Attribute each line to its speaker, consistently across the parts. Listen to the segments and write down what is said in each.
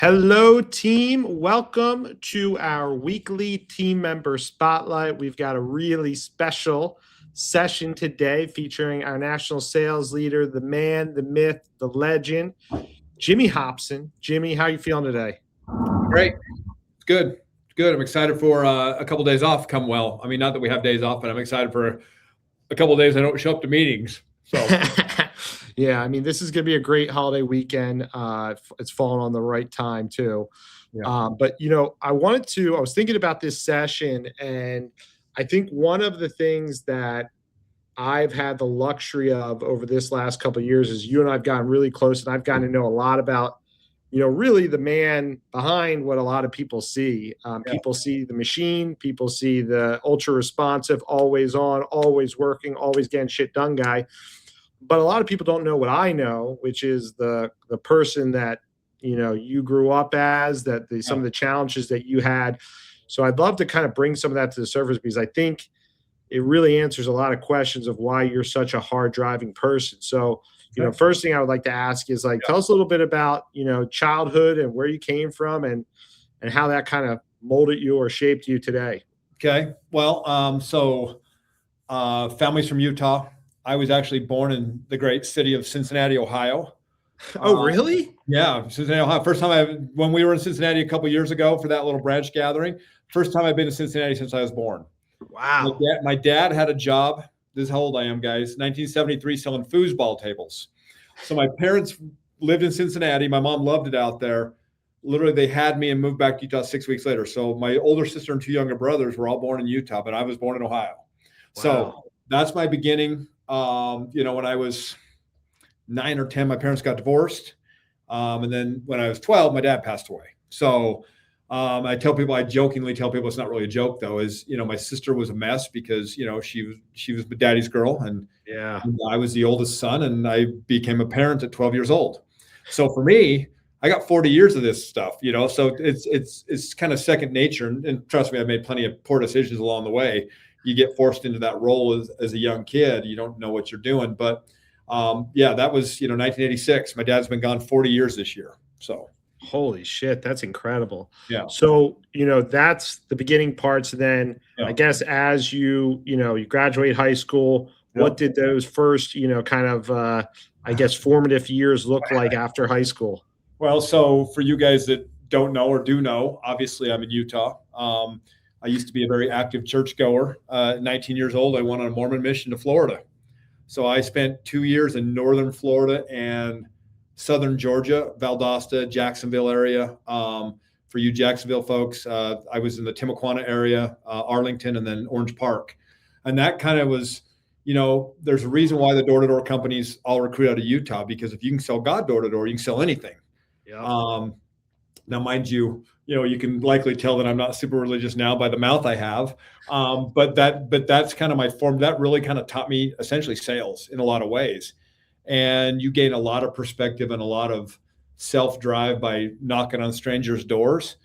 Speaker 1: Hello, team. Welcome to our weekly team member spotlight. We've got a really special session today featuring our national sales leader, the man, the myth, the legend, Jimmy Hobson. Jimmy, how are you feeling today?
Speaker 2: Great. It's good. It's good. I'm excited for a couple days off come well. I mean, not that we have days off, but I'm excited for a couple days I don't show up to meetings. So
Speaker 1: Yeah, I mean, this is going to be a great holiday weekend. It's fallen on the right time, too.
Speaker 2: yeah.
Speaker 1: But, I was thinking about this session, and I think one of the things that I've had the luxury of over this last couple of years is you and I've gotten really close, and I've gotten to know a lot about, really the man behind what a lot of people see.
Speaker 2: Yeah.
Speaker 1: People see the machine, people see the ultra responsive, always on, always working, always getting shit done guy. But a lot of people don't know what I know, which is the person that you grew up as, some of the challenges that you had. So I'd love to kind of bring some of that to the surface because I think it really answers a lot of questions of why you're such a hard driving person. So, first thing I would like to ask is tell us a little bit about, childhood and where you came from and how that kind of molded you or shaped you today.
Speaker 2: Okay. Well, family's from Utah. I was actually born in the great city of Cincinnati, Ohio.
Speaker 1: Oh, really?
Speaker 2: Yeah, Cincinnati, Ohio. When we were in Cincinnati a couple years ago for that little branch gathering, first time I've been to Cincinnati since I was born.
Speaker 1: Wow.
Speaker 2: My dad had a job. This is how old I am, guys. 1973, selling foosball tables. So my parents lived in Cincinnati. My mom loved it out there. Literally, they had me and moved back to Utah 6 weeks later. So my older sister and two younger brothers were all born in Utah, but I was born in Ohio. Wow. So that's my beginning. When I was 9 or 10, my parents got divorced. And then when I was 12, my dad passed away. So I jokingly tell people it's not really a joke though, my sister was a mess because, she was my daddy's girl and I was the oldest son and I became a parent at 12 years old. So for me, I got 40 years of this stuff, so it's kind of second nature. And trust me, I've made plenty of poor decisions along the way. You get forced into that role as a young kid. You don't know what you're doing. But that was, 1986. My dad's been gone 40 years this year. So.
Speaker 1: Holy shit, that's incredible.
Speaker 2: Yeah.
Speaker 1: So, that's the beginning parts. Then I guess as you graduate high school, what did those first, formative years look like after high school?
Speaker 2: Well, so for you guys that don't know or do know, obviously I'm in Utah. I used to be a very active churchgoer. 19 years old, I went on a Mormon mission to Florida. So I spent 2 years in northern Florida and southern Georgia, Valdosta, Jacksonville area. For you Jacksonville folks, I was in the Timuquana area, Arlington, and then Orange Park. And that kind of was, there's a reason why the door-to-door companies all recruit out of Utah, because if you can sell God door-to-door, you can sell anything.
Speaker 1: Yeah.
Speaker 2: Now, mind you, you can likely tell that I'm not super religious now by the mouth I have. But that's kind of my form. That really kind of taught me essentially sales in a lot of ways. And you gain a lot of perspective and a lot of self-drive by knocking on strangers' doors,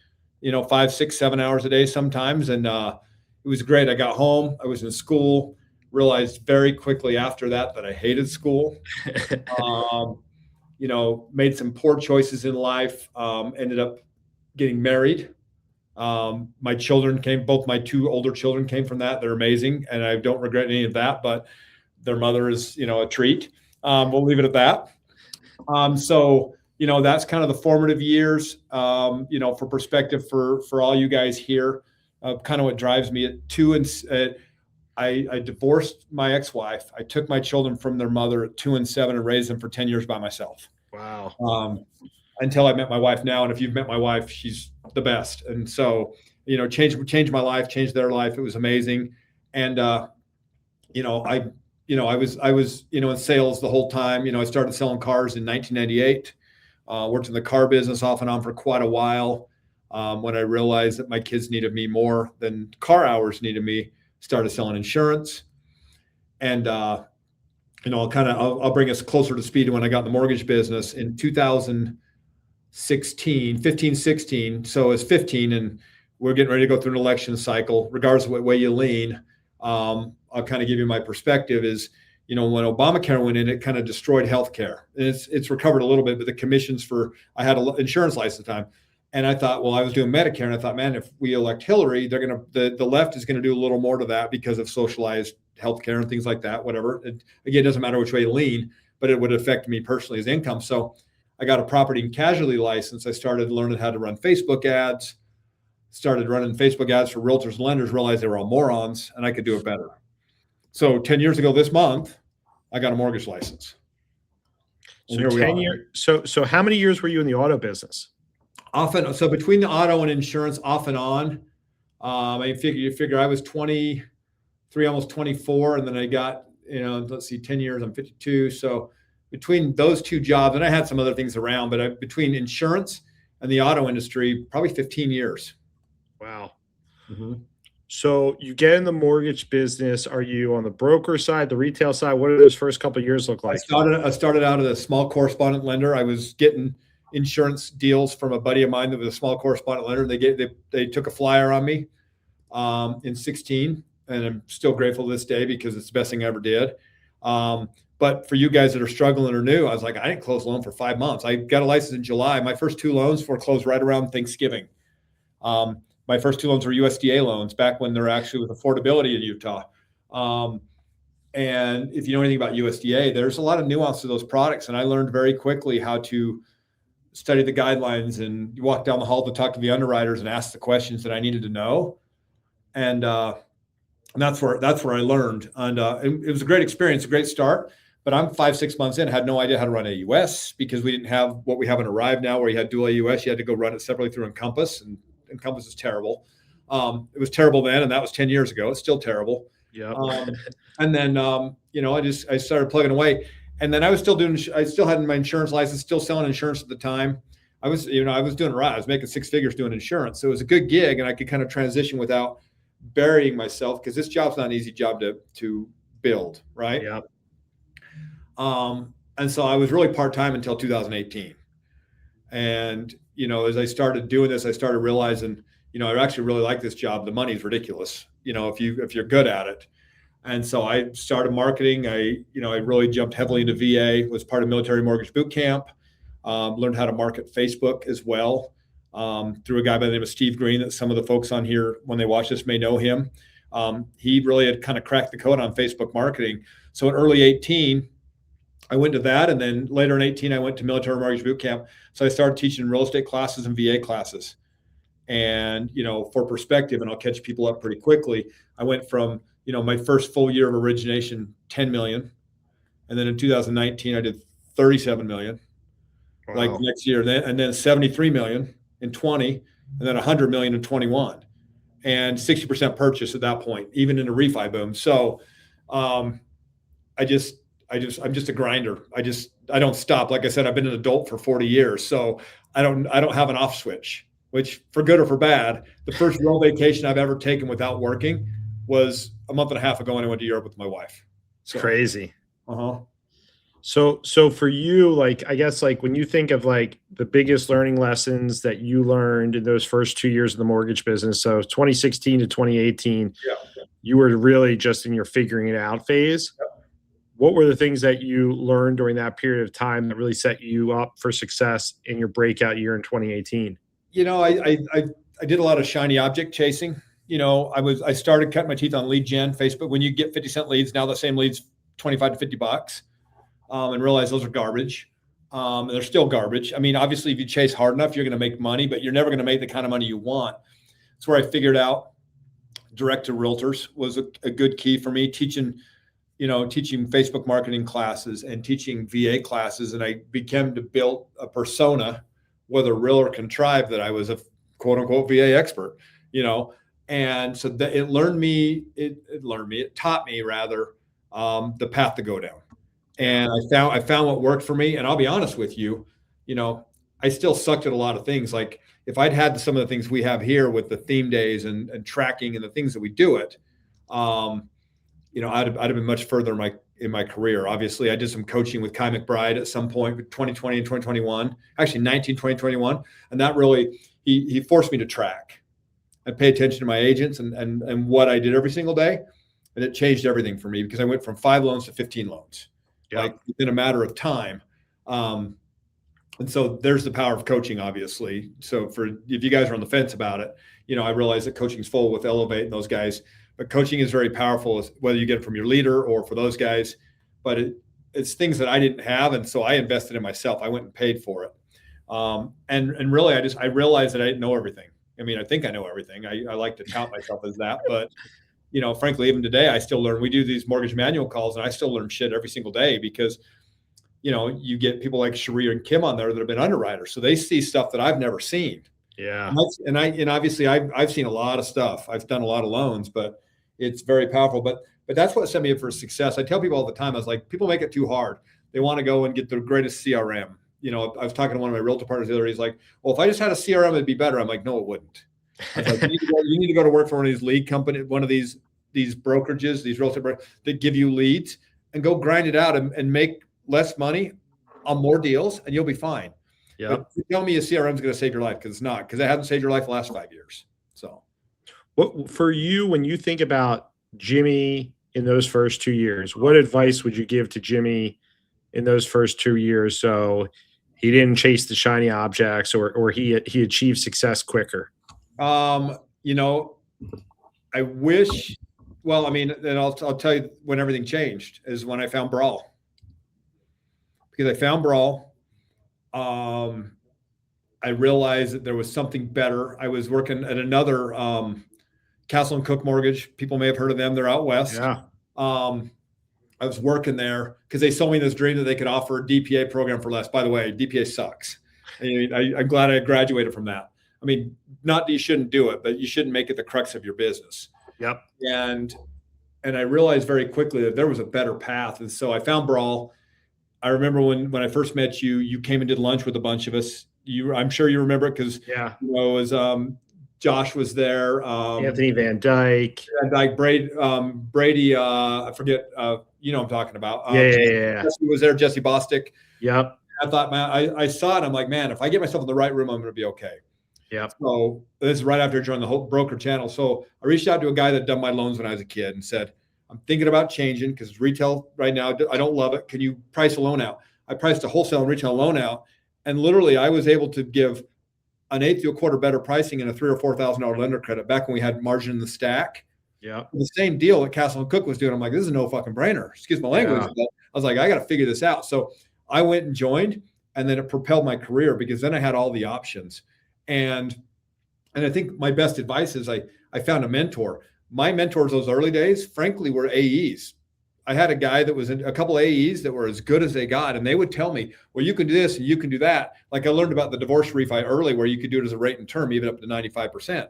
Speaker 2: 5, 6, 7 hours a day sometimes. And it was great. I got home, I was in school, realized very quickly after that I hated school. Made some poor choices in life, ended up getting married. My children both my two older children came from that. They're amazing. And I don't regret any of that, but their mother is, a treat. We'll leave it at that. That's kind of the formative years, for perspective for all you guys here, kind of what drives me at 2 and I divorced my ex-wife. I took my children from their mother at 2 and 7 and raised them for 10 years by myself.
Speaker 1: Wow.
Speaker 2: Until I met my wife now. And if you've met my wife, she's the best. And so, changed my life, changed their life. It was amazing. And, I was in sales the whole time. I started selling cars in 1998, worked in the car business off and on for quite a while. When I realized that my kids needed me more than car hours needed me, started selling insurance. And, I'll bring us closer to speed to when I got in the mortgage business in 15, 16. So it's 15 and we're getting ready to go through an election cycle, regardless of what way you lean. I'll kind of give you my perspective is, when Obamacare went in, it kind of destroyed healthcare. And it's recovered a little bit, but the commissions I had an insurance license at the time. And I thought, well, I was doing Medicare, and I thought, man, if we elect Hillary, the left is going to do a little more to that because of socialized healthcare and things like that. Whatever. Again, it doesn't matter which way you lean, but it would affect me personally as income. So I got a property and casualty license. I started learning how to run Facebook ads. Started running Facebook ads for realtors and lenders. Realized they were all morons, and I could do it better. So 10 years ago this month, I got a mortgage license.
Speaker 1: So 10 years. So how many years were you in the auto business?
Speaker 2: So between the auto and insurance, off and on, you figure I was 23, almost 24, and then I got, let's see, 10 years, I'm 52. So between those two jobs, and I had some other things around, but between insurance and the auto industry, probably 15 years.
Speaker 1: Wow.
Speaker 2: Mm-hmm.
Speaker 1: So you get in the mortgage business. Are you on the broker side, the retail side? What did those first couple of years look like?
Speaker 2: I started out as a small correspondent lender. I was getting insurance deals from a buddy of mine that was a small correspondent lender. They took a flyer on me in 16, and I'm still grateful to this day because it's the best thing I ever did. But for you guys that are struggling or new, I was like, I didn't close a loan for 5 months. I got a license in July. My first 2 loans foreclosed right around Thanksgiving. My first 2 loans were USDA loans back when they're actually with affordability in Utah. And if you know anything about USDA, there's a lot of nuance to those products. And I learned very quickly how to study the guidelines and walk down the hall to talk to the underwriters and ask the questions that I needed to know. And that's where I learned. And it was a great experience, a great start. But I'm 5-6 months in, had no idea how to run AUS because we didn't have what we have in Arrive now, where you had dual AUS. You had to go run it separately through Encompass, and Encompass is terrible. It was terrible then, and that was 10 years ago. It's still terrible.
Speaker 1: Yeah.
Speaker 2: And then, I started plugging away, and then I still had my insurance license, still selling insurance at the time. I was doing it right. I was making 6 figures doing insurance. So it was a good gig, and I could kind of transition without burying myself, because this job's not an easy job to build. Right.
Speaker 1: Yeah.
Speaker 2: And so I was really part-time until 2018. And, as I started doing this, I started realizing, I actually really like this job. The money's ridiculous, if you're good at it. And so I started marketing. I really jumped heavily into VA, was part of Military Mortgage Boot Camp, learned how to market Facebook as well, through a guy by the name of Steve Green, that some of the folks on here, when they watch this, may know him. He really had kind of cracked the code on Facebook marketing. So in early 18, I went to that. And then later in 18, I went to Military Mortgage Boot Camp. So I started teaching real estate classes and VA classes. And, for perspective, and I'll catch people up pretty quickly, I went from, my first full year of origination, 10 million. And then in 2019, I did 37 million. Wow. Like next year, and then 73 million in 20, and then 100 million in 21, and 60% purchase at that point, even in a refi boom. So I'm just a grinder. I don't stop. Like I said, I've been an adult for 40 years. So I don't have an off switch, which, for good or for bad, the first real vacation I've ever taken without working was a month and a half ago when I went to Europe with my wife.
Speaker 1: So, crazy.
Speaker 2: Uh-huh.
Speaker 1: So for you, I guess when you think of the biggest learning lessons that you learned in those first 2 years of the mortgage business, so 2016 to 2018, you were really just in your figuring it out phase.
Speaker 2: Yeah.
Speaker 1: What were the things that you learned during that period of time that really set you up for success in your breakout year in 2018?
Speaker 2: I did a lot of shiny object chasing. I started cutting my teeth on lead gen, Facebook. When you get 50-cent leads, now the same leads, 25 to $50, and realize those are garbage. They're still garbage. I mean, obviously, if you chase hard enough, you're going to make money, but you're never going to make the kind of money you want. That's where I figured out direct to realtors was a good key for me. Teaching Facebook marketing classes and teaching VA classes. And I began to build a persona, whether real or contrived, that I was a quote unquote VA expert, and so that it taught me rather, the path to go down. And I found what worked for me. And I'll be honest with you, I still sucked at a lot of things. Like if I'd had some of the things we have here with the theme days and tracking and the things that we do it, I'd have been much further in my career. Obviously, I did some coaching with Kai McBride at some point with 2020 and 2021, actually 2021. And that really, he forced me to track and pay attention to my agents and what I did every single day. And it changed everything for me because I went from 5 loans to 15 loans, within a matter of time. And so there's the power of coaching, obviously. So if you guys are on the fence about it, I realize that coaching's full with Elevate and those guys, but coaching is very powerful, whether you get it from your leader or for those guys. But it's things that I didn't have, and so I invested in myself. I went and paid for it. And really, I realized that I didn't know everything. I mean, I think I know everything. I like to tout myself as that, but frankly, even today, I still learn. We do these mortgage manual calls, and I still learn shit every single day because you get people like Sharia and Kim on there that have been underwriters, so they see stuff that I've never seen.
Speaker 1: Yeah.
Speaker 2: And obviously I've seen a lot of stuff. I've done a lot of loans, but it's very powerful. But that's what set me up for success. I tell people all the time, I was like, people make it too hard. They want to go and get the greatest CRM. I was talking to one of my realtor partners the other day. He's like, well, if I just had a CRM, it'd be better. I'm like, no, it wouldn't. I was like, you need to go to work for one of these lead companies, one of these brokerages, these realtor brokers that give you leads, and go grind it out and make less money on more deals, and you'll be fine.
Speaker 1: Yeah.
Speaker 2: Tell me a CRM is going to save your life, because it's not, because it hasn't saved your life the last 5 years. So
Speaker 1: what for you, when you think about Jimmy in those first 2 years, what advice would you give to Jimmy in those first 2 years so he didn't chase the shiny objects, or he achieved success quicker?
Speaker 2: I wish, well, I mean, and I'll tell you when everything changed is when I found Brawl. Because I found Brawl, I realized that there was something better. I was working at another Castle and Cook Mortgage. People may have heard of them. They're out west.
Speaker 1: Yeah.
Speaker 2: I was working there because they sold me this dream that they could offer a DPA program for less. By the way, DPA sucks. I'm glad I graduated from that. I mean, not that you shouldn't do it, but you shouldn't make it the crux of your business.
Speaker 1: Yep.
Speaker 2: And I realized very quickly that there was a better path. And so I found Brawl. I remember when I first met you, you came and did lunch with a bunch of us. I'm sure you remember it because
Speaker 1: Yeah.
Speaker 2: it was Josh was there.
Speaker 1: Anthony Van Dyke.
Speaker 2: Brady, I forget, I'm talking about.
Speaker 1: Yeah.
Speaker 2: Jesse was there, Jesse Bostic.
Speaker 1: Yep.
Speaker 2: I thought, man, I saw it. I'm like, man, if I get myself in the right room, I'm going to be okay.
Speaker 1: Yep.
Speaker 2: So this is right after I joined the whole broker channel. So I reached out to a guy that done my loans when I was a kid and said, I'm thinking about changing because retail right now, I don't love it. Can you price a loan out? I priced a wholesale and retail loan out. And literally I was able to give an eighth to a quarter better pricing and a $3,000 or $4,000 lender credit back when we had margin in the stack.
Speaker 1: Yeah.
Speaker 2: The same deal that Castle and Cook was doing. I'm like, this is no fucking brainer. Excuse my language.
Speaker 1: Yeah.
Speaker 2: But I was like, I got to figure this out. So I went and joined, and then it propelled my career because then I had all the options. And I think my best advice is I found a mentor. My mentors those early days, frankly, were AEs. I had a guy that was in a couple AEs that were as good as they got, and they would tell me, well, you can do this and you can do that. Like I learned about the divorce refi early, where you could do it as a rate and term, even up to 95%.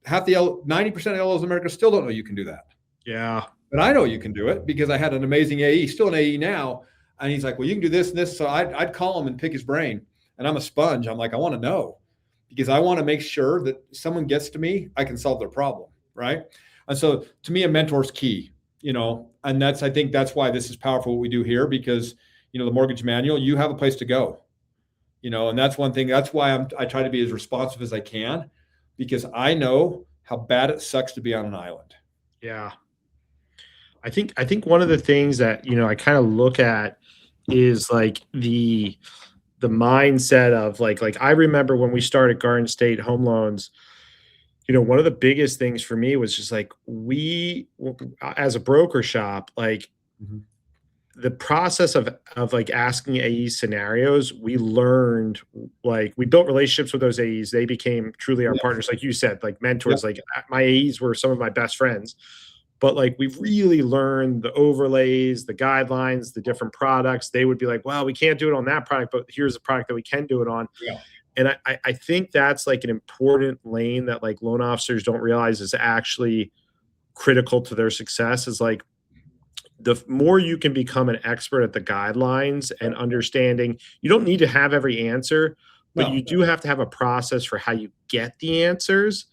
Speaker 2: 90% of LOs in America still don't know you can do that.
Speaker 1: Yeah.
Speaker 2: But I know you can do it because I had an amazing AE, still an AE now. And he's like, well, you can do this and this. So I'd call him and pick his brain. And I'm a sponge. I'm like, I want to know because I want to make sure that someone gets to me, I can solve their problem. Right. And so to me, a mentor's key, and I think that's why this is powerful what we do here, because, the mortgage manual, you have a place to go, and that's one thing. That's why I try to be as responsive as I can, because I know how bad it sucks to be on an island.
Speaker 1: Yeah. I think one of the things that, I kind of look at is like the mindset of like I remember when we started Garden State Home Loans, one of the biggest things for me was just like we, as a broker shop, like the process of like asking AE scenarios, we learned, like we built relationships with those AEs. They became truly our partners. Like you said, like mentors, like my AEs were some of my best friends, but like we've really learned the overlays, the guidelines, the different products. They would be like, well, we can't do it on that product, but here's a product that we can do it on.
Speaker 2: Yeah.
Speaker 1: And I think that's like an important lane that like loan officers don't realize is actually critical to their success, is like the more you can become an expert at the guidelines and understanding, you don't need to have every answer, but you do have to have a process for how you get the answers.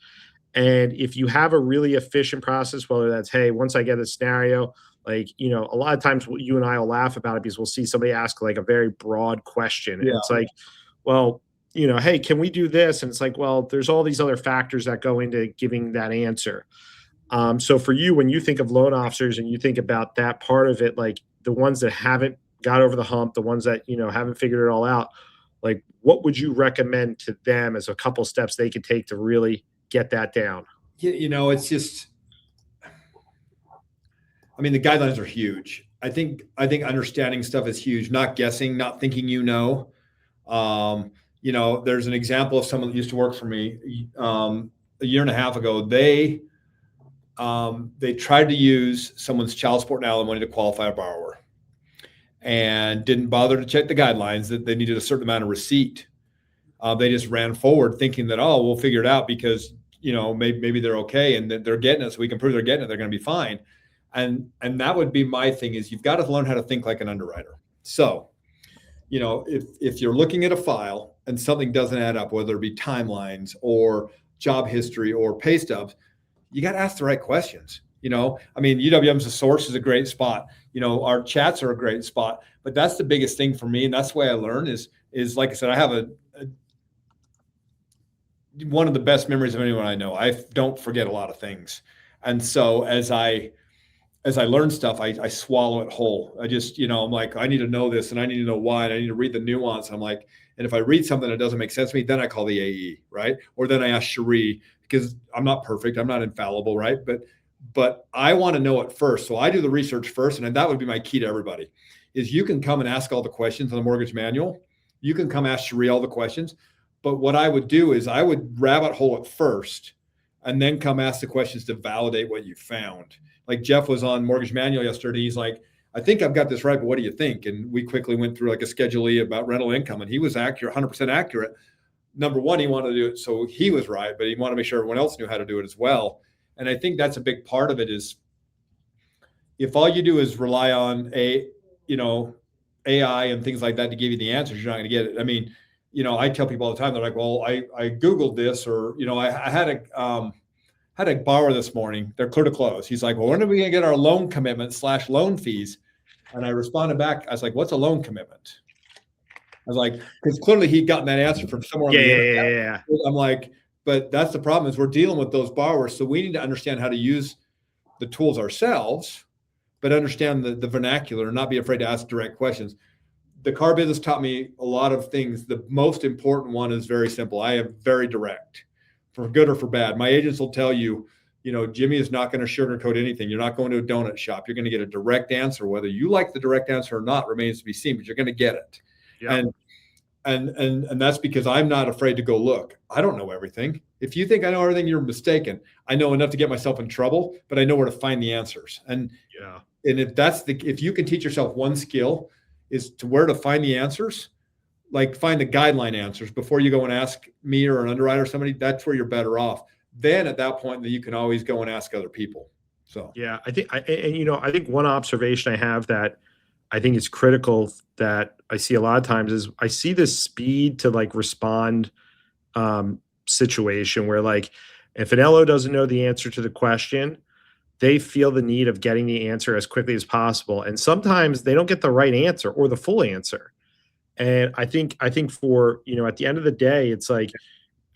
Speaker 1: And if you have a really efficient process, whether that's, hey, once I get a scenario, like, a lot of times you and I will laugh about it because we'll see somebody ask like a very broad question. And it's like, well, hey, can we do this? And it's like, well, there's all these other factors that go into giving that answer. So for you, when you think of loan officers and you think about that part of it, like the ones that haven't got over the hump, the ones that, haven't figured it all out, like what would you recommend to them as a couple steps they could take to really get that down?
Speaker 2: It's just, I mean, the guidelines are huge. I think understanding stuff is huge. Not guessing, not thinking there's an example of someone that used to work for me a year and a half ago. They tried to use someone's child support and alimony to qualify a borrower, and didn't bother to check the guidelines that they needed a certain amount of receipt. They just ran forward thinking that, oh, we'll figure it out because maybe they're okay and that they're getting it, so we can prove they're getting it. They're going to be fine. And that would be my thing, is you've got to learn how to think like an underwriter. So, if you're looking at a file and something doesn't add up, whether it be timelines or job history or pay stubs, you got to ask the right questions. UWM's a source is a great spot. Our chats are a great spot, but that's the biggest thing for me. And that's the way I learn is like I said, I have one of the best memories of anyone I know. I don't forget a lot of things. And so as I learn stuff, I swallow it whole. I just, I'm like, I need to know this and I need to know why, and I need to read the nuance. And I'm like, and if I read something that doesn't make sense to me, then I call the AE, right? Or then I ask Cherie, because I'm not perfect. I'm not infallible, right? But I want to know it first. So I do the research first. And that would be my key to everybody, is you can come and ask all the questions on the mortgage manual. You can come ask Cherie all the questions. But what I would do is I would rabbit hole it first and then come ask the questions to validate what you found. Like Jeff was on Mortgage Manual yesterday. He's like, I think I've got this right, but what do you think? And we quickly went through like a Schedule E about rental income, and he was accurate, 100% accurate. Number one, he wanted to do it so he was right, but he wanted to make sure everyone else knew how to do it as well. And I think that's a big part of it, is if all you do is rely on AI and things like that to give you the answers, you're not going to get it. I mean, I tell people all the time, they're like, well, I Googled this, or, I had a borrower this morning, they're clear to close. He's like, well, when are we going to get our loan commitment / loan fees? And I responded back, I was like, what's a loan commitment? I was like, because clearly he'd gotten that answer from somewhere on the internet.
Speaker 1: Yeah.
Speaker 2: I'm like, but that's the problem, is we're dealing with those borrowers. So we need to understand how to use the tools ourselves, but understand the vernacular and not be afraid to ask direct questions. The car business taught me a lot of things. The most important one is very simple. I am very direct, for good or for bad. My agents will tell you, Jimmy is not going to sugarcoat anything. You're not going to a donut shop. You're going to get a direct answer. Whether you like the direct answer or not remains to be seen, but you're going to get it. Yeah. And that's because I'm not afraid to go look. I don't know everything. If you think I know everything, you're mistaken. I know enough to get myself in trouble, but I know where to find the answers. And if you can teach yourself one skill, is to where to find the answers, like find the guideline answers before you go and ask me or an underwriter or somebody, that's where you're better off. Then at that point, you can always go and ask other people. So,
Speaker 1: yeah, I think one observation I have that I think is critical that I see a lot of times is I see this speed to like respond situation where, like, if an LO doesn't know the answer to the question, they feel the need of getting the answer as quickly as possible. And sometimes they don't get the right answer or the full answer. And I think for, at the end of the day, it's like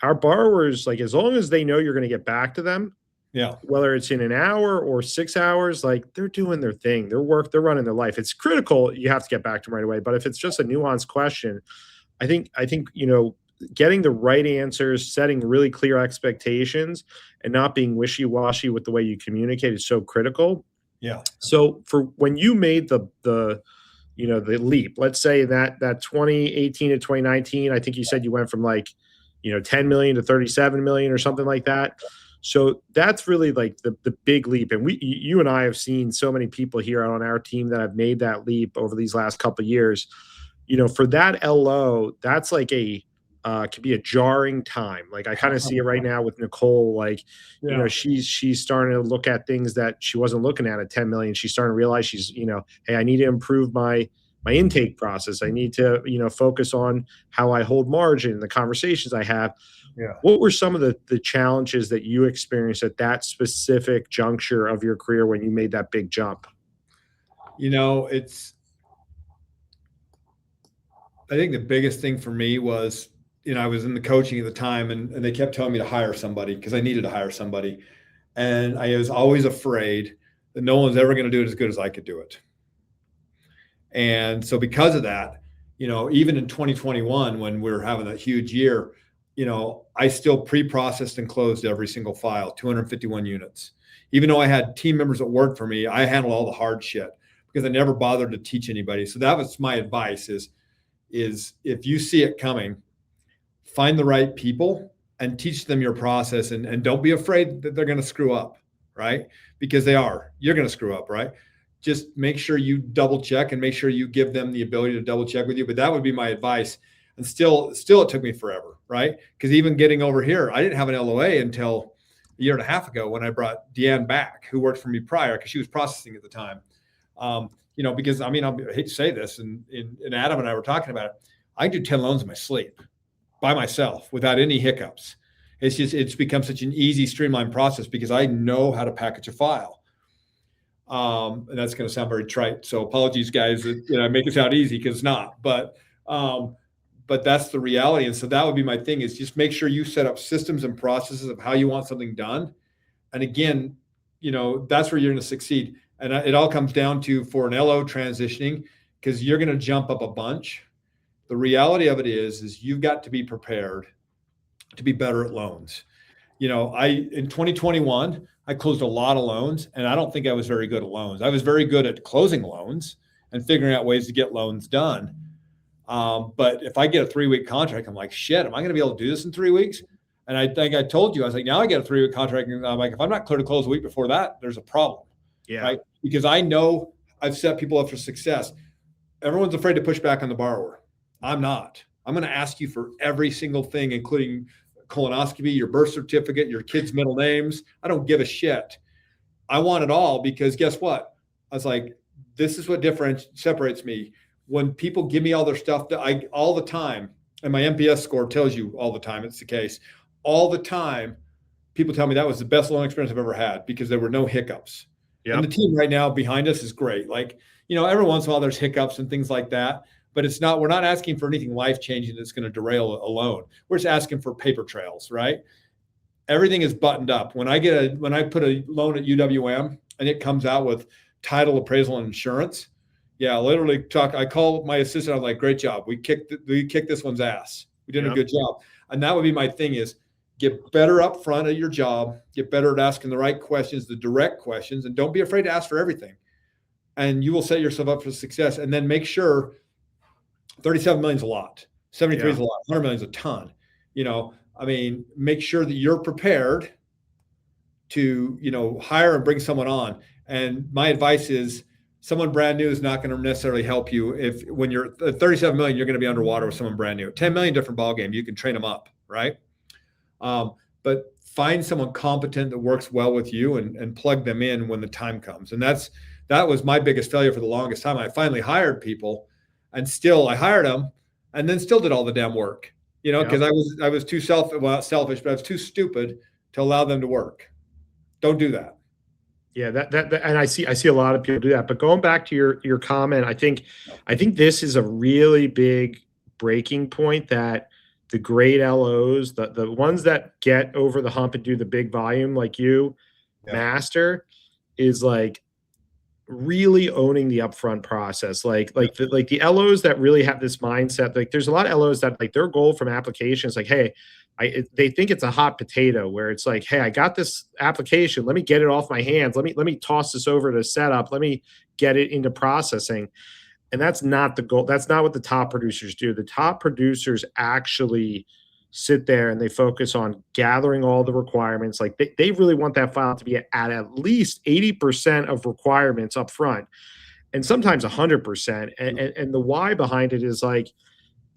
Speaker 1: our borrowers, like, as long as they know you're going to get back to them,
Speaker 2: yeah,
Speaker 1: whether it's in an hour or 6 hours, like, they're doing their thing, their work, they're running their life. It's critical. You have to get back to them right away. But if it's just a nuanced question, I think, getting the right answers, setting really clear expectations, and not being wishy-washy with the way you communicate is so critical.
Speaker 2: Yeah.
Speaker 1: So for when you made the leap, let's say that 2018 to 2019, I think you said you went from 10 million to 37 million or something like that. So that's really like the big leap. And you and I have seen so many people here on our team that have made that leap over these last couple of years. For that LO, that's like could be a jarring time. Like, I kind of see it right now with Nicole. Like, she's starting to look at things that she wasn't looking at 10 million. She's starting to realize she's, hey, I need to improve my intake process. I need to, focus on how I hold margin, the conversations I have.
Speaker 2: Yeah.
Speaker 1: What were some of the challenges that you experienced at that specific juncture of your career when you made that big jump?
Speaker 2: I think the biggest thing for me was, I was in the coaching at the time, and they kept telling me to hire somebody because I needed to hire somebody. And I was always afraid that no one's ever going to do it as good as I could do it. And so because of that, even in 2021, when we were having a huge year, I still pre-processed and closed every single file, 251 units. Even though I had team members that worked for me, I handled all the hard shit because I never bothered to teach anybody. So that was my advice is if you see it coming, find the right people and teach them your process, and don't be afraid that they're going to screw up, right? Because you're going to screw up, right? Just make sure you double check and make sure you give them the ability to double check with you. But that would be my advice. And still it took me forever, right? Because even getting over here, I didn't have an LOA until a year and a half ago when I brought Deanne back, who worked for me prior, because she was processing at the time. Because I hate to say this, and Adam and I were talking about it. I do 10 loans in my sleep by myself without any hiccups. It's become such an easy, streamlined process because I know how to package a file. And that's going to sound very trite. So apologies, guys, that I make it sound easy, because it's not. But that's the reality. And so that would be my thing, is just make sure you set up systems and processes of how you want something done. And again, that's where you're going to succeed. And it all comes down to, for an LO transitioning, because you're going to jump up a bunch. The reality of it is you've got to be prepared to be better at loans. In 2021, I closed a lot of loans, and I don't think I was very good at loans. I was very good at closing loans and figuring out ways to get loans done. But if I get a 3-week contract, I'm like, shit, am I going to be able to do this in 3 weeks? And I think I told you, I was like, now I get a 3-week contract, and I'm like, if I'm not clear to close a week before that, there's a problem.
Speaker 1: Yeah.
Speaker 2: Right? Because I know I've set people up for success. Everyone's afraid to push back on the borrower. I'm not. I'm going to ask you for every single thing, including colonoscopy, your birth certificate, your kids' middle names. I don't give a shit. I want it all, because guess what? I was like, this is what separates me. When people give me all their stuff that all the time, and my NPS score tells you all the time it's the case, all the time, people tell me that was the best loan experience I've ever had because there were no hiccups. Yep. And the team right now behind us is great. Like, every once in a while there's hiccups and things like that, but we're not asking for anything life-changing that's going to derail a loan. We're just asking for paper trails, right? Everything is buttoned up. When I put a loan at UWM and it comes out with title, appraisal, and insurance, yeah, literally I call my assistant. I'm like, great job. We kicked this one's ass. We did a good job. And that would be my thing, is get better up front at your job, get better at asking the right questions, the direct questions, and don't be afraid to ask for everything. And you will set yourself up for success. And then make sure 37 million is a lot. 73 is a lot. 100 million is a ton. Make sure that you're prepared to, hire and bring someone on. And my advice is, someone brand new is not going to necessarily help you. When you're at 37 million, you're going to be underwater with someone brand new. 10 million, different ballgame. You can train them up, right? But find someone competent that works well with you and plug them in when the time comes. And that was my biggest failure for the longest time. I finally hired people, and still I hired them and then still did all the damn work, because I was too not selfish, but I was too stupid to allow them to work. Don't do that.
Speaker 1: Yeah, that and I see a lot of people do that. But going back to your comment, I think this is a really big breaking point, that the great LOs, the ones that get over the hump and do the big volume like you master, is like really owning the upfront process. Like the LOs that really have this mindset, like there's a lot of LOs that like their goal from application is like, hey, they think it's a hot potato, where it's like, hey, I got this application, let me get it off my hands, let me toss this over to setup, let me get it into processing. And that's not the goal. That's not what the top producers do. The top producers actually sit there and they focus on gathering all the requirements. Like they really want that file to be at least 80% of requirements up front, and sometimes 100%. And the why behind it is like,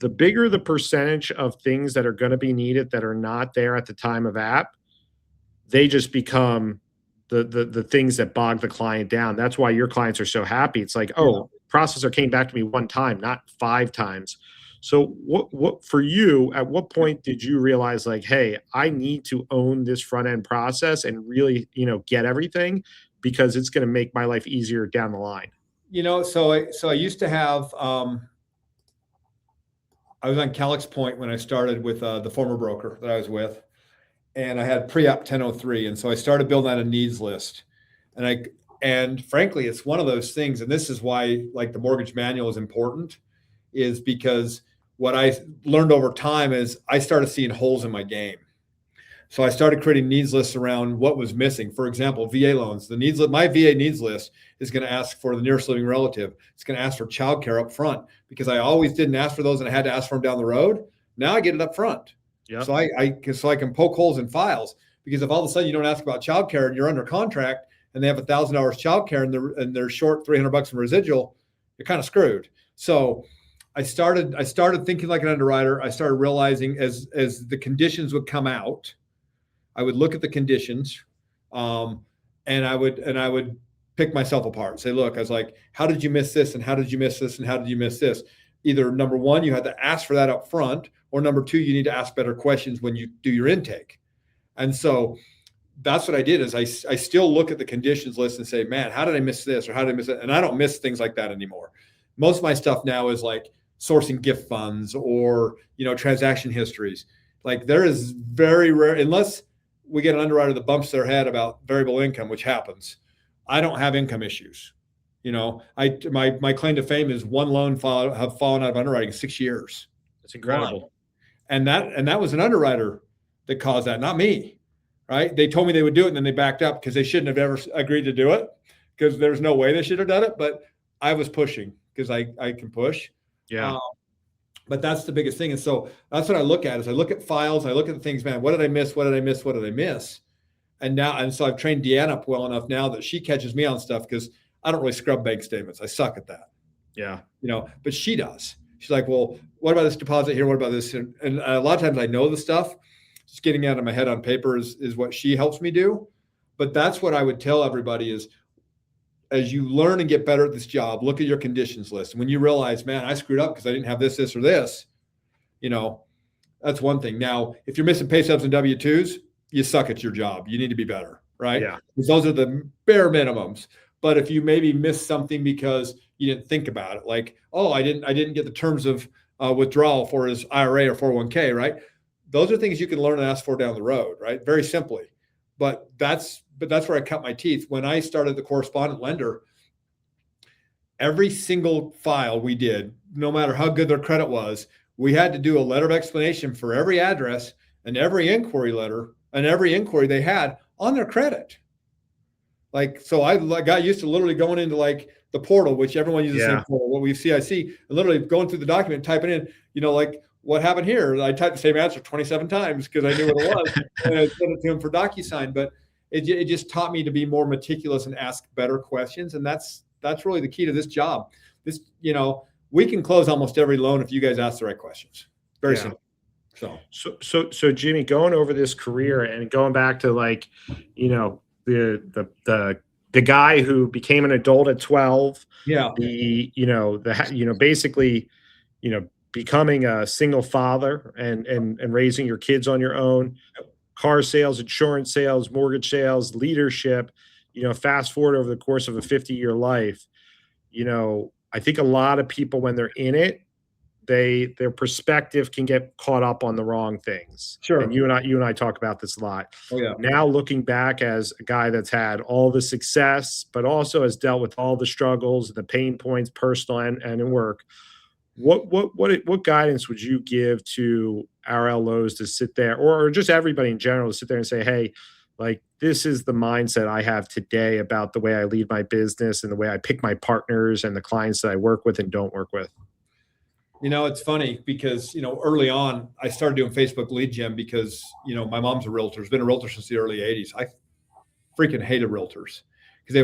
Speaker 1: the bigger the percentage of things that are going to be needed that are not there at the time of app, they just become the things that bog the client down. That's why your clients are so happy. It's like, oh, processor came back to me one time, not 5 times. So what for you, at what point did you realize like, hey, I need to own this front end process and really, get everything, because it's going to make my life easier down the line?
Speaker 2: So I used to have, I was on Calix Point when I started with the former broker that I was with, and I had pre-app 1003. And so I started building out a needs list. And frankly, it's one of those things, and this is why like the mortgage manual is important, is because what I learned over time is I started seeing holes in my game. So I started creating needs lists around what was missing. For example, VA loans. The needs, my VA needs list is going to ask for the nearest living relative. It's going to ask for childcare up front because I always didn't ask for those and I had to ask for them down the road. Now I get it up front. Yep. So I can poke holes in files, because if all of a sudden you don't ask about childcare and you're under contract and they have $1,000 childcare and they're short $300 in residual, you're kind of screwed. So I started thinking like an underwriter. I started realizing as the conditions would come out, I would look at the conditions, and I would pick myself apart. Say, look, I was like, how did you miss this? And how did you miss this? And how did you miss this? Either number one, you had to ask for that up front, or number two, you need to ask better questions when you do your intake. And so that's what I did is I still look at the conditions list and say, man, how did I miss this? Or how did I miss it? And I don't miss things like that anymore. Most of my stuff now is like sourcing gift funds or, transaction histories. Like there is very rare, unless we get an underwriter that bumps their head about variable income, which happens. I don't have income issues. My claim to fame is one loan have fallen out of underwriting in 6 years.
Speaker 1: That's incredible.
Speaker 2: One. And that was an underwriter that caused that, not me. Right? They told me they would do it and then they backed up because they shouldn't have ever agreed to do it, because there's no way they should have done it. But I was pushing because I can push.
Speaker 1: Yeah.
Speaker 2: But that's the biggest thing. And so that's what I look at is I look at files, I look at the things, man, what did I miss? What did I miss? What did I miss? And so I've trained Deanna up well enough now that she catches me on stuff, because I don't really scrub bank statements. I suck at that.
Speaker 1: Yeah.
Speaker 2: But she does. She's like, well, what about this deposit here? What about this? And a lot of times I know the stuff. Just getting out of my head on paper is what she helps me do. But that's what I would tell everybody is, as you learn and get better at this job, look at your conditions list. And when you realize, man, I screwed up because I didn't have this, or this, that's one thing. Now, if you're missing pay stubs and W-2s, you suck at your job. You need to be better, right?
Speaker 1: Yeah.
Speaker 2: Because those are the bare minimums. But if you maybe missed something because you didn't think about it, like, oh, I didn't get the terms of withdrawal for his IRA or 401k, right? Those are things you can learn and ask for down the road, right? Very simply. But that's where I cut my teeth. When I started the correspondent lender, every single file we did, no matter how good their credit was, we had to do a letter of explanation for every address and every inquiry letter and every inquiry they had on their credit. Like, so I got used to literally going into like the portal, which everyone uses the same portal, what we CIC, and literally going through the document, typing in, like, what happened here? I typed the same answer 27 times because I knew what it was, and I sent it to him for DocuSign. But it just taught me to be more meticulous and ask better questions, and that's really the key to this job. This, we can close almost every loan if you guys ask the right questions. Very simple.
Speaker 1: So Jimmy, going over this career and going back to like, the guy who became an adult at 12. Yeah. Basically, becoming a single father and raising your kids on your own, car sales, insurance sales, mortgage sales, leadership, fast forward over the course of a 50-year life, I think a lot of people, when they're in it, their perspective can get caught up on the wrong things.
Speaker 2: Sure.
Speaker 1: And you and I talk about this a lot.
Speaker 2: Oh, yeah.
Speaker 1: Now looking back as a guy that's had all the success, but also has dealt with all the struggles, the pain points, personal and in work, what guidance would you give to our LOs to sit there, or just everybody in general, to sit there and say, hey, like, this is the mindset I have today about the way I lead my business and the way I pick my partners and the clients that I work with and don't work with?
Speaker 2: It's funny because, early on, I started doing Facebook lead gen because, my mom's a realtor. She's been a realtor since the early 80s. I freaking hated realtors because they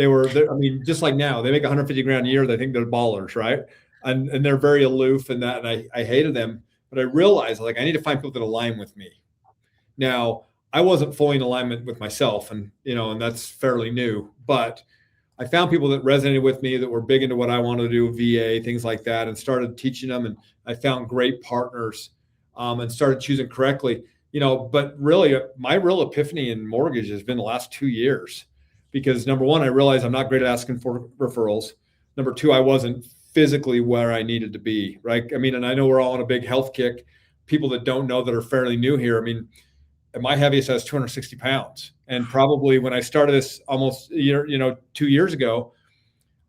Speaker 2: were, I mean, just like now, they make 150 grand a year. They think they're ballers, right? And they're very aloof and that, and I hated them. But I realized, like, I need to find people that align with me. Now, I wasn't fully in alignment with myself, and that's fairly new, but I found people that resonated with me, that were big into what I wanted to do, VA, things like that, and started teaching them. And I found great partners, and started choosing correctly. But really, my real epiphany in mortgage has been the last 2 years, because number one, I realized I'm not great at asking for referrals. Number two, I wasn't physically where I needed to be, right? I mean, and I know we're all on a big health kick. People that don't know, that are fairly new here, I mean, my heaviest has 260 pounds. And probably when I started this almost 2 years ago,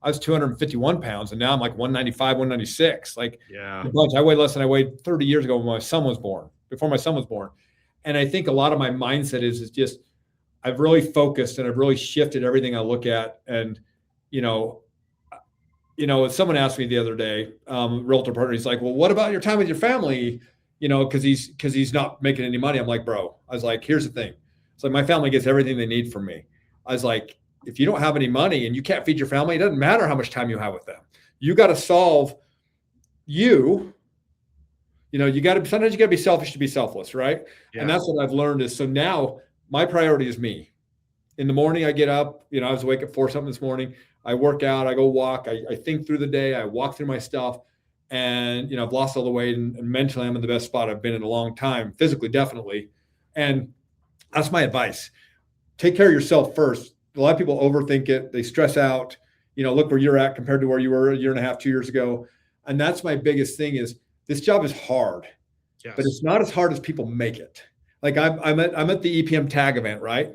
Speaker 2: I was 251 pounds and now I'm like 195, 196. Like
Speaker 1: Yeah.
Speaker 2: a bunch. I weigh less than I weighed 30 years ago when my son was born, before my son was born. And I think a lot of my mindset is just, I've really focused and I've really shifted everything I look at. And, you know, someone asked me the other day, realtor partner, he's like, well, what about your time with your family? You know, cause he's not making any money. I'm like, bro, I was like, here's the thing. It's like, my family gets everything they need from me. I was like, if you don't have any money and you can't feed your family, it doesn't matter how much time you have with them. You got to solve you know, sometimes you got to be selfish to be selfless. Right.
Speaker 1: Yeah.
Speaker 2: And that's what I've learned is, so now my priority is me. In the morning, I get up, you know, I was awake at 4 something this morning. I work out, I go walk, I think through the day, I walk through my stuff, and, you know, I've lost all the weight, and mentally I'm in the best spot I've been in a long time, physically, definitely. And that's my advice. Take care of yourself first. A lot of people overthink it. They stress out, you know, look where you're at compared to where you were a year and a half, 2 years ago. And that's my biggest thing is, this job is hard,
Speaker 1: Yes.
Speaker 2: but it's not as hard as people make it. Like I'm at the EPM tag event, right?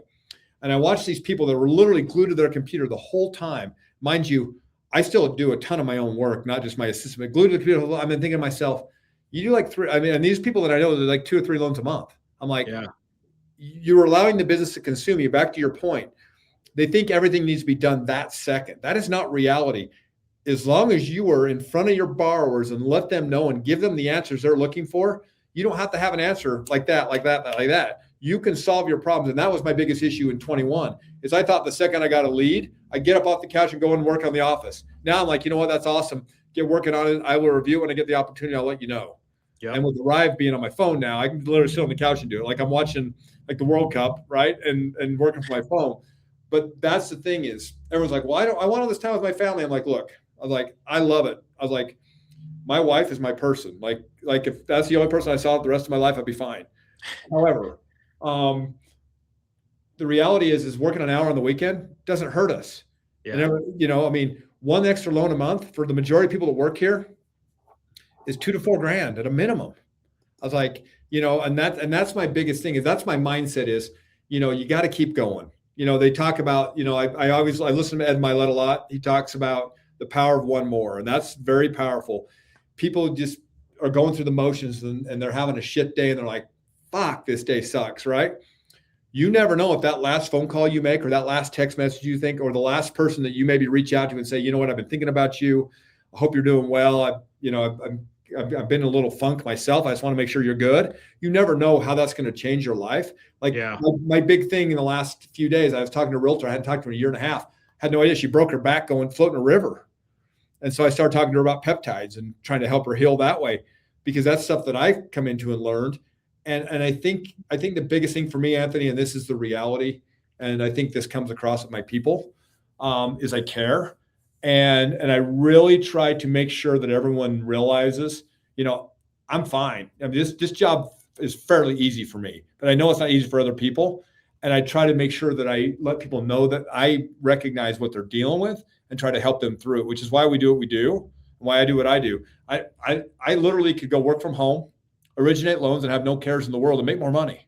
Speaker 2: And I watch these people that were literally glued to their computer the whole time. Mind you, I still do a ton of my own work, not just my assistant, but glued to the computer. I've been thinking to myself, you do like 3, I mean, and these people that I know, they're like 2 or 3 loans a month. I'm like,
Speaker 1: yeah.
Speaker 2: You're allowing the business to consume you. Back to your point. They think everything needs to be done that second. That is not reality. As long as you are in front of your borrowers and let them know and give them the answers they're looking for, you don't have to have an answer like that. You can solve your problems. And that was my biggest issue in 21 is I thought the second I got a lead, I get up off the couch and go and work on the office. Now I'm like, you know what? That's awesome. Get working on it. I will review it when I get the opportunity. I'll let you know. Yep. And with the Rive being on my phone now, I can literally sit on the couch and do it. Like I'm watching like the World Cup, right? And working from my phone. But that's the thing is, everyone's like, well, I want all this time with my family. I'm like, look, I was like, I love it. I was like, my wife is my person. Like if that's the only person I saw the rest of my life, I'd be fine. However, the reality is working an hour on the weekend doesn't hurt us. Yeah. And, you know, I mean, one extra loan a month for the majority of people that work here is $2 to $4 grand at a minimum. I was like, you know, and that's my biggest thing is that's my mindset is, you know, you got to keep going. You know, they talk about, you know, I listen to Ed Milet a lot. He talks about the power of one more, and that's very powerful. People just are going through the motions and they're having a shit day and they're like, fuck, this day sucks, right? You never know if that last phone call you make or that last text message you think, or the last person that you maybe reach out to and say, you know what, I've been thinking about you. I hope you're doing well. I've been in a little funk myself. I just want to make sure you're good. You never know how that's going to change your life. Like my big thing in the last few days, I was talking to a realtor. I hadn't talked to her in a year and a half. Had no idea she broke her back floating a river. And so I started talking to her about peptides and trying to help her heal that way, because that's stuff that I come into and learned. And I think the biggest thing for me, Anthony, and this is the reality, and I think this comes across with my people, is I care. And I really try to make sure that everyone realizes, you know, I'm fine. I mean, this job is fairly easy for me, but I know it's not easy for other people. And I try to make sure that I let people know that I recognize what they're dealing with and try to help them through it, which is why we do what we do and why I do what I do. I literally could go work from home, originate loans, and have no cares in the world and make more money.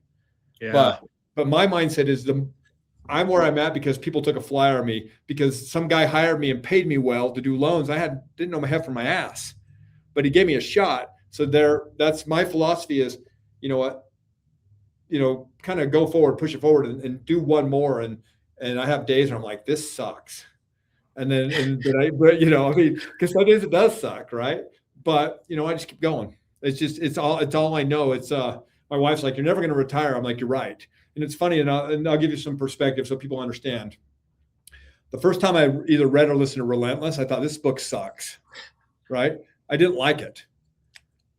Speaker 2: Yeah. But my mindset is I'm where I'm at because people took a flyer on me, because some guy hired me and paid me well to do loans. Didn't know my head from my ass, but he gave me a shot. So that's my philosophy is, you know what, you know, kind of go forward, push it forward and do one more. And I have days where I'm like, this sucks. But you know, I mean, because some days it does suck. Right. But, you know, I just keep going. It's all I know. It's my wife's like, you're never going to retire. I'm like, you're right. And it's funny. And I'll give you some perspective so people understand. The first time I either read or listened to Relentless, I thought this book sucks. Right. I didn't like it.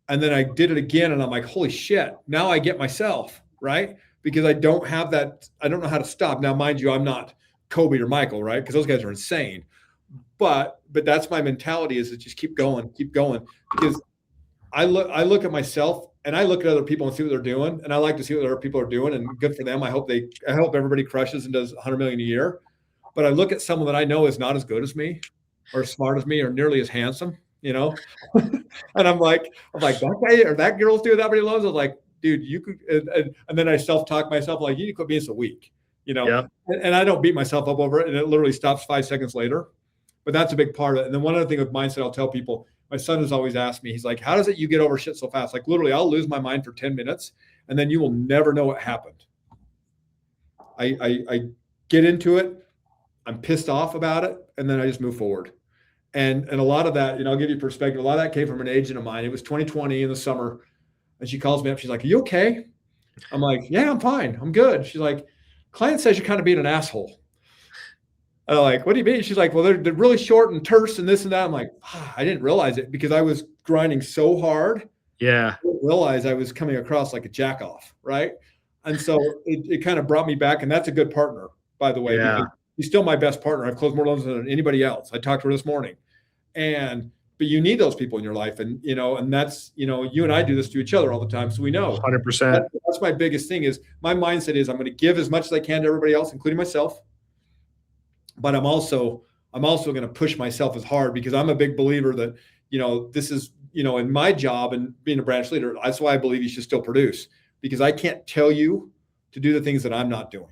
Speaker 2: And then I did it again and I'm like, holy shit, now I get myself, right? Because I don't have that. I don't know how to stop. Now, mind you, I'm not Kobe or Michael, right? Because those guys are insane. But that's my mentality is to just keep going. Because I look at myself and I look at other people and see what they're doing. And I like to see what other people are doing, and good for them. I hope everybody crushes and does 100 million a year. But I look at someone that I know is not as good as me or as smart as me or nearly as handsome, you know? And I'm like, that guy or that girl's doing that many loans. I was like, dude, you could, and then I self-talk myself like, you could be so weak, you know? Yeah. And I don't beat myself up over it. And it literally stops 5 seconds later. but that's a big part of it. And then one other thing with mindset, I'll tell people, my son has always asked me, he's like, how does it you get over shit so fast? Like literally, I'll lose my mind for 10 minutes and then you will never know what happened. I get into it, I'm pissed off about it, and then I just move forward. And a lot of that, I'll give you perspective. A lot of that came from an agent of mine. It was 2020 in the summer, and she calls me up. She's like, "Are you okay?" I'm like, "Yeah, I'm fine. I'm good." She's like, "Client says you're kind of being an asshole." I'm like, "What do you mean?" She's like, "Well, they're really short and terse and this and that." I'm like, I didn't realize it because I was grinding so hard.
Speaker 1: Yeah.
Speaker 2: I didn't realize I was coming across like a jack off, right? And so it kind of brought me back, and that's a good partner, by the way,
Speaker 1: Yeah.
Speaker 2: because he's still my best partner. I've closed more loans than anybody else. I talked to her this morning, but you need those people in your life, and and that's you and I do this to each other all the time, so we know.
Speaker 1: 100%.
Speaker 2: That's my biggest thing. Is my mindset is I'm going to give as much as I can to everybody else, including myself, but I'm also going to push myself as hard because I'm a big believer that this is in my job and being a branch leader. That's why I believe you should still produce, because I can't tell you to do the things that I'm not doing.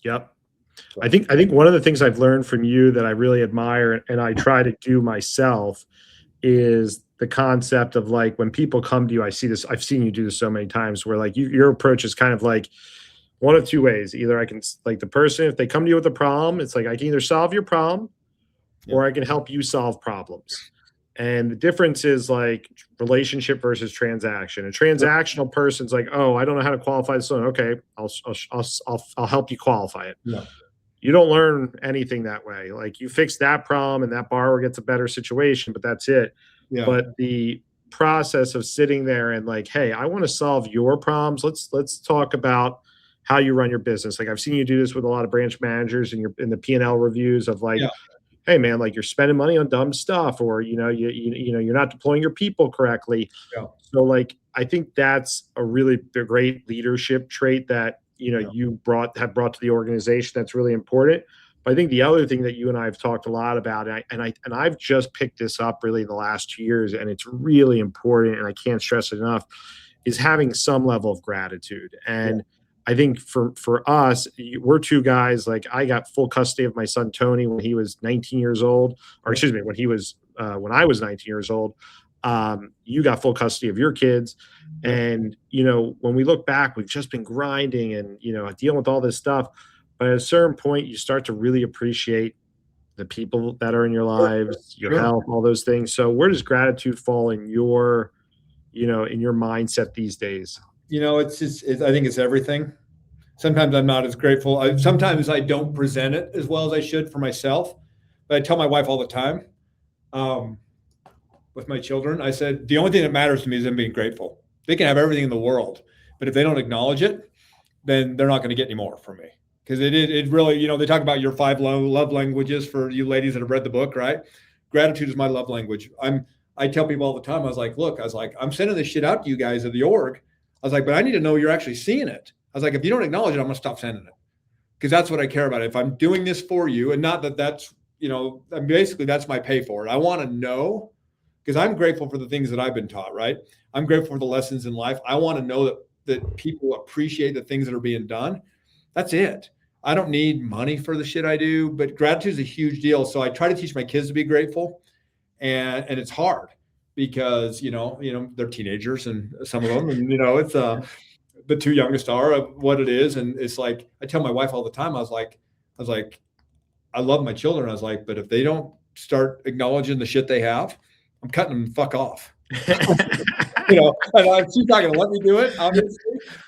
Speaker 1: Yep. So. I think one of the things I've learned from you that I really admire and I try to do myself is the concept of like when people come to you, I see this, I've seen you do this so many times where like your approach is kind of like one of two ways. Either I can, like the person, if they come to you with a problem, it's like I can either solve your problem or I can help you solve problems. And the difference is like relationship versus transaction. A transactional person's like, oh, I don't know how to qualify this loan. Okay, I'll help you qualify it.
Speaker 2: Yeah.
Speaker 1: You don't learn anything that way. Like you fix that problem and that borrower gets a better situation, but that's it. Yeah. But the process of sitting there and like, hey, I want to solve your problems. Let's talk about how you run your business. Like I've seen you do this with a lot of branch managers in the P&L reviews of like, hey man, like you're spending money on dumb stuff, or you're not deploying your people correctly. Yeah. So like I think that's a really great leadership trait that you have brought to the organization. That's really important. But I think the other thing that you and I have talked a lot about, and I've just picked this up really in the last 2 years, and it's really important, and I can't stress it enough, is having some level of gratitude. And I think for us, we're two guys. Like I got full custody of my son Tony when he was 19 years old, or excuse me, when I was 19 years old. You got full custody of your kids, and when we look back, we've just been grinding and dealing with all this stuff. But at a certain point, you start to really appreciate the people that are in your lives, your health, all those things. So where does gratitude fall in your mindset these days?
Speaker 2: It's just, I think it's everything. Sometimes I'm not as grateful. Sometimes I don't present it as well as I should for myself. But I tell my wife all the time, with my children, I said, the only thing that matters to me is them being grateful. They can have everything in the world, but if they don't acknowledge it, then they're not going to get any more from me. Because it really, they talk about your 5 love languages for you ladies that have read the book, right? Gratitude is my love language. I tell people all the time, I was like, I'm sending this shit out to you guys at the org. I was like, but I need to know you're actually seeing it. I was like, if you don't acknowledge it, I'm going to stop sending it. Because that's what I care about. If I'm doing this for you, and not that's, basically that's my pay for it. I want to know, because I'm grateful for the things that I've been taught, right? I'm grateful for the lessons in life. I want to know that people appreciate the things that are being done. That's it. I don't need money for the shit I do, but gratitude is a huge deal. So I try to teach my kids to be grateful, and it's hard because they're teenagers, and some of them, and it's the 2 youngest are what it is, and it's like I tell my wife all the time. I was like, I love my children. I was like, but if they don't start acknowledging the shit they have, I'm cutting them the fuck off. And she's not gonna let me do it, obviously.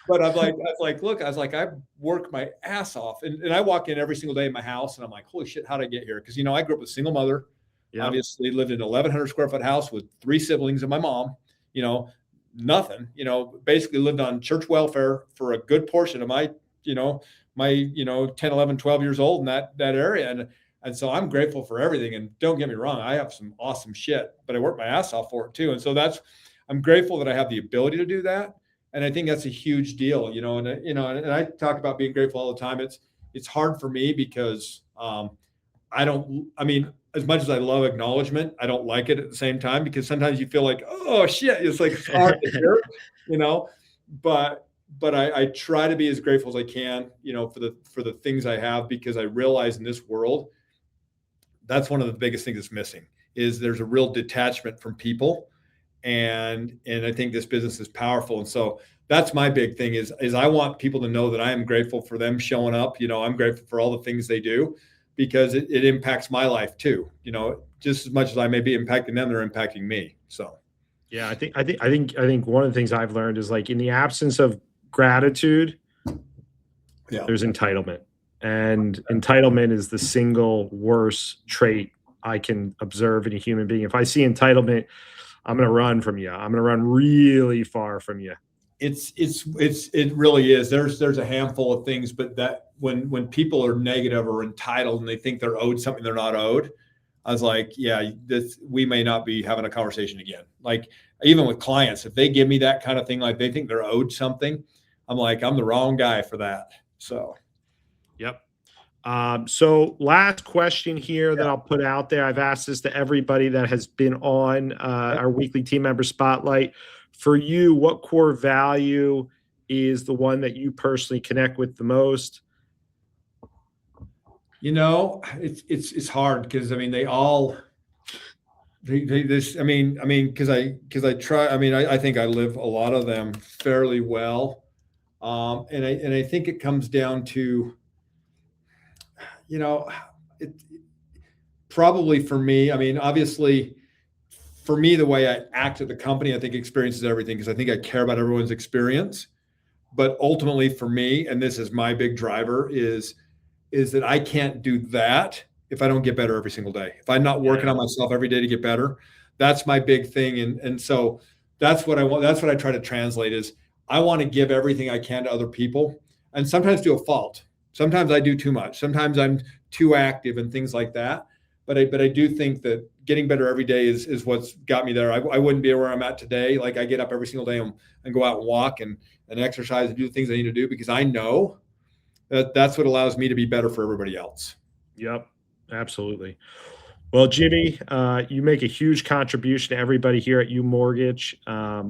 Speaker 2: But I was like, I work my ass off, and I walk in every single day in my house, and I'm like, holy shit, how did I get here? Because I grew up with a single mother. Yep. Obviously lived in an 1,100 square foot house with 3 siblings and my mom. Nothing. Basically lived on church welfare for a good portion of my 10, 11, 12 years old in that area, and so I'm grateful for everything. And don't get me wrong, I have some awesome shit, but I work my ass off for it too. And so I'm grateful that I have the ability to do that. And I think that's a huge deal, and I talk about being grateful all the time. It's hard for me because as much as I love acknowledgement, I don't like it at the same time, because sometimes you feel like, oh shit, it's like it's hard to hear, but I try to be as grateful as I can, for the things I have, because I realize in this world, That's one of the biggest things that's missing, is there's a real detachment from people. And I think this business is powerful. And so that's my big thing is I want people to know that I am grateful for them showing up. I'm grateful for all the things they do, because it impacts my life too. Just as much as I may be impacting them, they're impacting me. So
Speaker 1: Yeah, I think one of the things I've learned is, like, in the absence of gratitude, there's entitlement. And entitlement is the single worst trait I can observe in a human being. If I see entitlement, I'm going to run from you. I'm going to run really far from you.
Speaker 2: It really is. There's a handful of things, but that when people are negative or entitled and they think they're owed something they're not owed, I was like, yeah, we may not be having a conversation again. Like, even with clients, if they give me that kind of thing, like they think they're owed something, I'm like, I'm the wrong guy for that. So,
Speaker 1: yep. So last question here that I'll put out there. I've asked this to everybody that has been on our weekly team member spotlight. For you, what core value is the one that you personally connect with the most?
Speaker 2: It's hard, because I mean, because I try, I think I live a lot of them fairly well. And I think it comes down to, it probably for me, obviously for me, the way I act at the company, I think experience is everything, because I think I care about everyone's experience. But ultimately for me, and this is my big driver, is that I can't do that if I don't get better every single day. If I'm not working on myself every day to get better, that's my big thing. And so that's what I want. That's what I try to translate is I want to give everything I can to other people, and sometimes to a fault. Sometimes I do too much. Sometimes I'm too active and things like that. But I do think that getting better every day is what's got me there. I wouldn't be where I'm at today. Like, I get up every single day and go out and walk and exercise and do the things I need to do, because I know that's what allows me to be better for everybody else.
Speaker 1: Yep, absolutely. Well, Jimmy, you make a huge contribution to everybody here at UMortgage.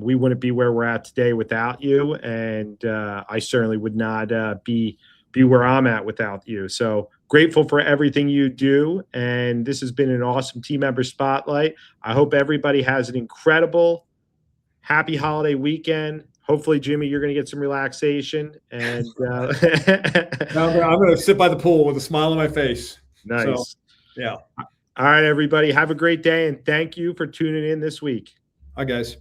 Speaker 1: We wouldn't be where we're at today without you, and I certainly would not be where I'm at without you. So grateful for everything you do, and this has been an awesome team member spotlight. I hope everybody has an incredible, happy holiday weekend. Hopefully, Jimmy, you're going to get some relaxation. And
Speaker 2: I'm going to sit by the pool with a smile on my face.
Speaker 1: Nice.
Speaker 2: So, yeah.
Speaker 1: All right, everybody. Have a great day, and thank you for tuning in this week.
Speaker 2: Hi, guys.